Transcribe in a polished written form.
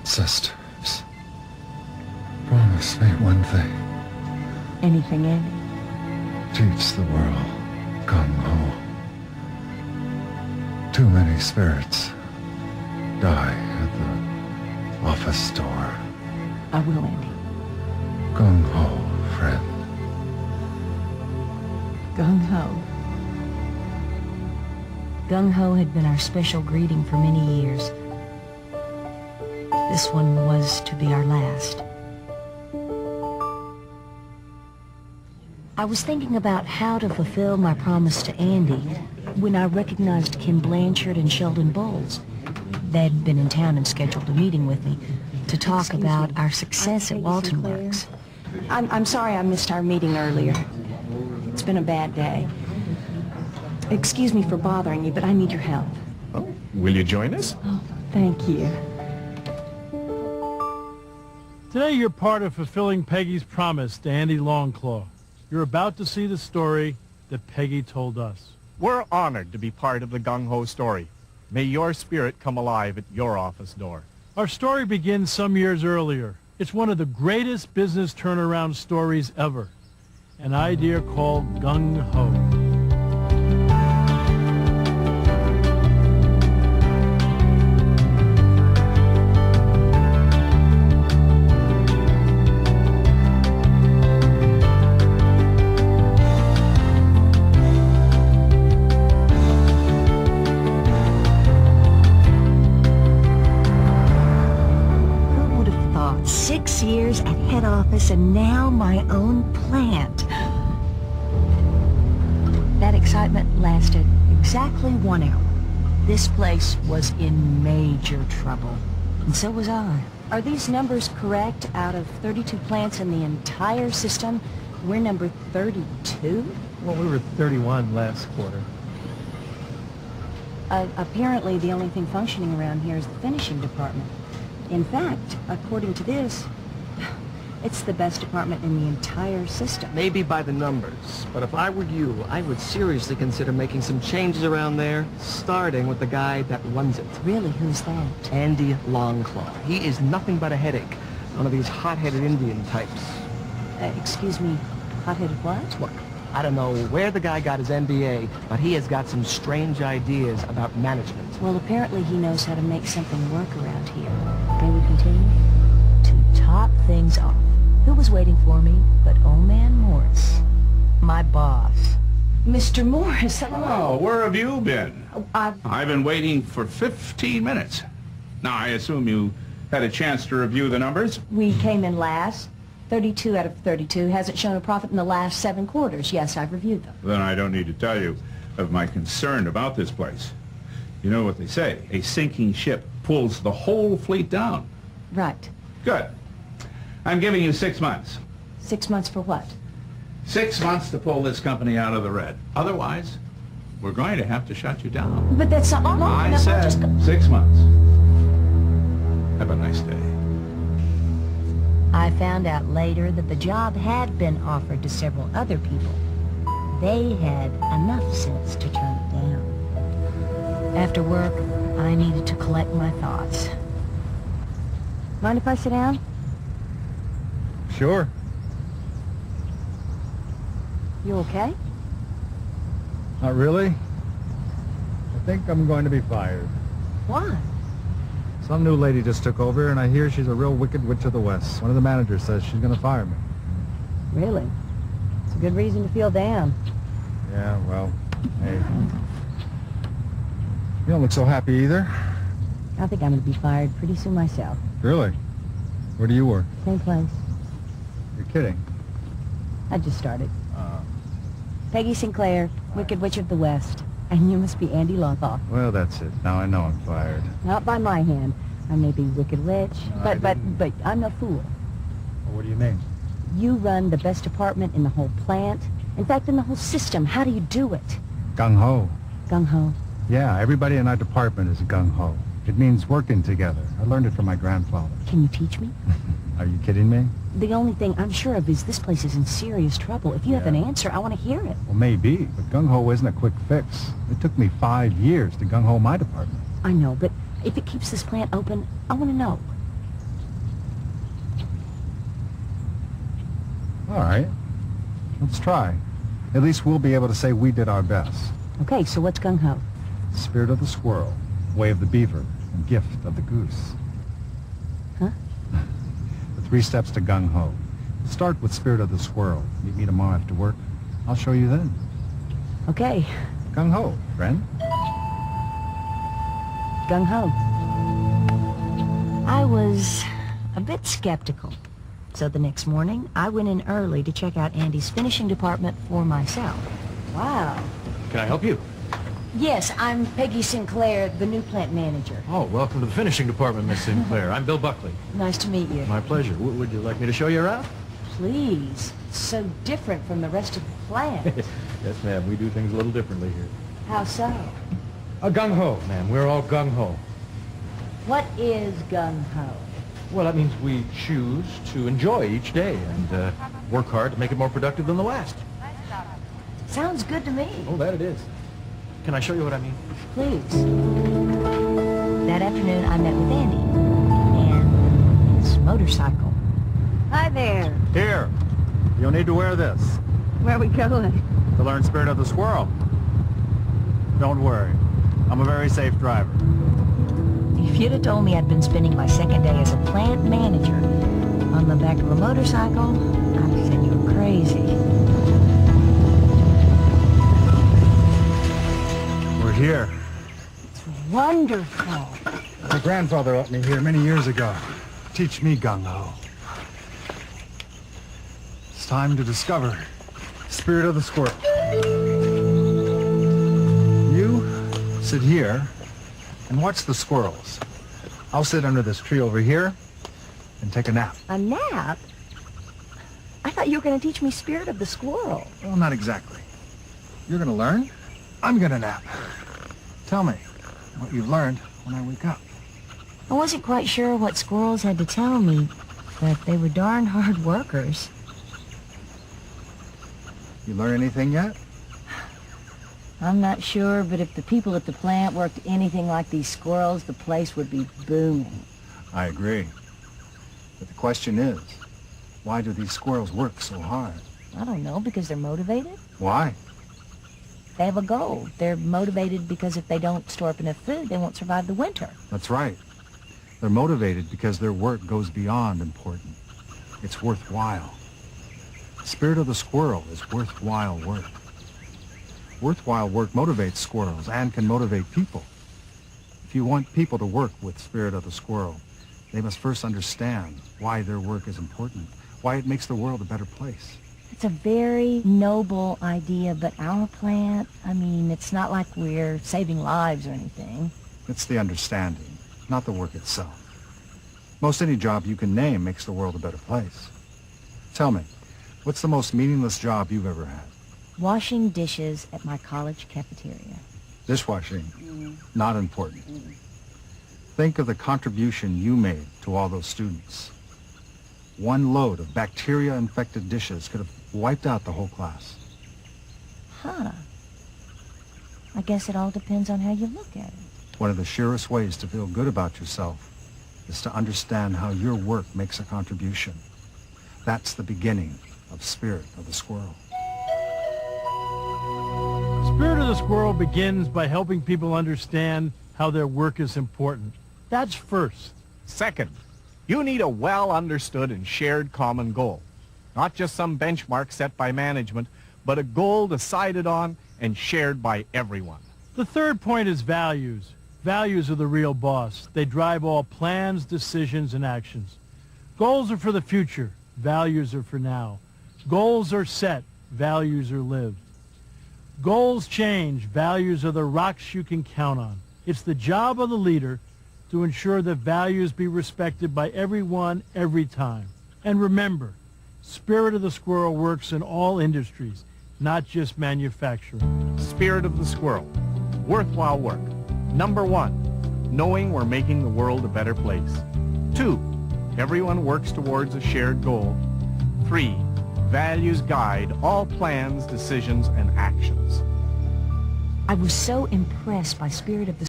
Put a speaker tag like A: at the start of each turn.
A: Sisters, promise me one thing.
B: Anything, Andy?
A: Teach the world Gung Ho. Too many spirits die at the office door.
B: I will, Andy.
A: Gung Ho, friend.
B: Gung Ho. Gung Ho had been our special greeting for many years. This one was to be our last. I was thinking about how to fulfill my promise to Andy when I recognized Kim Blanchard and Sheldon Bowles. They'd been in town and scheduled a meeting with me to talk about our success at Walton Works. I'm sorry I missed our meeting earlier. It's been a bad day. Excuse me for bothering you, but I need your help.
C: Oh, will you join us?
B: Oh, thank you.
D: Today you're part of fulfilling Peggy's promise to Andy Longclaw. You're about to see the story that Peggy told us.
C: We're honored to be part of the Gung Ho story. May your spirit come alive at your office door.
D: Our story begins some years earlier. It's one of the greatest business turnaround stories ever. An idea called Gung Ho.
B: Years at head office and now my own plant. That excitement lasted exactly 1 hour. This place was in major trouble, and so was I. Are these numbers correct? Out of 32 plants in the entire system, we're number 32?
E: Well, we were 31 last quarter.
B: Apparently the only thing functioning around here is the finishing department. In fact, according to this, it's the best department in the entire system.
E: Maybe by the numbers, but if I were you, I would seriously consider making some changes around there, starting with the guy that runs it.
B: Really? Who's that?
E: Andy Longclaw. He is nothing but a headache. One of these hot-headed Indian types.
B: Excuse me, hot-headed what?
E: Look, I don't know where the guy got his MBA, but he has got some strange ideas about management.
B: Well, apparently he knows how to make something work around here. May we continue? To top things off, who was waiting for me but old man Morris, my boss. Mr. Morris, hello.
F: Oh, where have you been?
B: I've
F: been waiting for 15 minutes. Now, I assume you had a chance to review the numbers?
B: We came in last. 32 out of 32. Hasn't shown a profit in the last 7 quarters. Yes, I've reviewed them.
F: Then I don't need to tell you of my concern about this place. You know what they say, a sinking ship pulls the whole fleet down.
B: Right.
F: Good. I'm giving you 6 months.
B: 6 months for what?
F: 6 months to pull this company out of the red. Otherwise, we're going to have to shut you down.
B: But that's not long
F: I
B: enough.
F: said 6 months. Have a nice day.
B: I found out later that the job had been offered to several other people. They had enough sense to turn it down. After work, I needed to collect my thoughts. Mind if I sit down?
A: Sure.
B: You okay?
A: Not really. I think I'm going to be fired.
B: Why?
A: Some new lady just took over, and I hear she's a real wicked witch of the West. One of the managers says she's going to fire me.
B: Really? It's a good reason to feel down.
A: Yeah, well, hey. You don't look so happy either.
B: I think I'm going to be fired pretty soon myself.
A: Really? Where do you work?
B: Same place.
A: You're kidding.
B: I just started. Peggy Sinclair, Wicked Witch of the West. And you must be Andy Longclaw.
A: Well, that's it. Now I know I'm fired.
B: Not by my hand. I may be Wicked Witch,
A: No,
B: but I'm no fool.
A: Well, what do you mean?
B: You run the best department in the whole plant. In fact, in the whole system. How do you do it?
A: Gung Ho.
B: Gung Ho.
A: Yeah, everybody in our department is Gung Ho. It means working together. I learned it from my grandfather.
B: Can you teach me?
A: Are you kidding me?
B: The only thing I'm sure of is this place is in serious trouble. If you have an answer, I want to hear it.
A: Well, maybe, but Gung Ho isn't a quick fix. It took me 5 years to Gung Ho my department.
B: I know, but if it keeps this plant open, I want to know.
A: All right. Let's try. At least we'll be able to say we did our best.
B: Okay, so what's gung ho?
A: Spirit of the squirrel, way of the beaver, and gift of the goose.
B: Huh?
A: The 3 steps to gung ho. Start with spirit of the squirrel. Meet me tomorrow after work. I'll show you then.
B: Okay,
A: Gung ho, friend.
B: gung ho. I was a bit skeptical. So the next morning, I went in early to check out Andy's finishing department for myself. Wow.
G: Can I help you?
B: Yes, I'm Peggy Sinclair, the new plant manager.
G: Oh, welcome to the finishing department, Miss Sinclair. I'm Bill Buckley.
B: Nice to meet you.
G: My pleasure. Would you like me to show you around?
B: Please. It's so different from the rest of the plant.
G: Yes, ma'am. We do things a little differently here.
B: How so?
G: Gung-ho, ma'am. We're all gung-ho.
B: What is gung ho?
G: Well, that means we choose to enjoy each day and work hard to make it more productive than the last.
B: Sounds good to me.
G: Oh, that it is. Can I show you what I mean?
B: Please. That afternoon, I met with Andy and his motorcycle. Hi there.
A: Here. You'll need to wear this
B: Where are we going?
A: to learn spirit of the squirrel. Don't worry. I'm a very safe driver.
B: If you'd have told me I'd been spending my second day as a plant manager on the back of a motorcycle, I'd have said you were crazy.
A: We're here.
B: Wonderful.
A: My grandfather let me here many years ago. Teach me gung ho. It's time to discover spirit of the squirrel. You sit here and watch the squirrels. I'll sit under this tree over here and take a nap.
B: A nap? I thought you were going to teach me spirit of the squirrel.
A: Well, not exactly. You're going to learn. I'm going to nap. Tell me what you've learned when I wake up.
B: I wasn't quite sure what squirrels had to tell me, but they were darn hard workers.
A: You learn anything yet?
H: I'm not sure, but if the people at the plant worked anything like these squirrels, the place would be booming.
A: I agree. But the question is, why do these squirrels work so hard?
B: I don't know, because they're motivated.
A: Why?
B: They have a goal. They're motivated because if they don't store up enough food, they won't survive the winter.
A: That's right. They're motivated because their work goes beyond important. It's worthwhile. The spirit of the squirrel is worthwhile work. Worthwhile work motivates squirrels and can motivate people. If you want people to work with spirit of the squirrel, they must first understand why their work is important, why it makes the world a better place.
B: It's a very noble idea, but our plant, I mean, it's not like we're saving lives or anything.
A: It's the understanding, not the work itself. Most any job you can name makes the world a better place. Tell me, what's the most meaningless job you've ever had?
B: Washing dishes at my college cafeteria.
A: Dishwashing, not important. Think of the contribution you made to all those students. One load of bacteria-infected dishes could have wiped out the whole class.
B: Huh. I guess it all depends on how you look at it.
A: One of the surest ways to feel good about yourself is to understand how your work makes a contribution. That's the beginning of Spirit of the Squirrel.
D: Spirit of the Squirrel begins by helping people understand how their work is important. That's first.
C: Second, you need a well-understood and shared common goal. Not just some benchmark set by management, but a goal decided on and shared by everyone.
D: The third point is values. Values are the real boss. They drive all plans, decisions, and actions. Goals are for the future. Values are for now. Goals are set. Values are lived. Goals change. Values are the rocks you can count on. It's the job of the leader to ensure that values be respected by everyone, every time. And remember, Spirit of the Squirrel works in all industries, not just manufacturing.
C: Spirit of the Squirrel. Worthwhile work. Number 1, knowing we're making the world a better place. 2, everyone works towards a shared goal. 3, values guide all plans, decisions, and actions.
B: I was so impressed by Spirit of the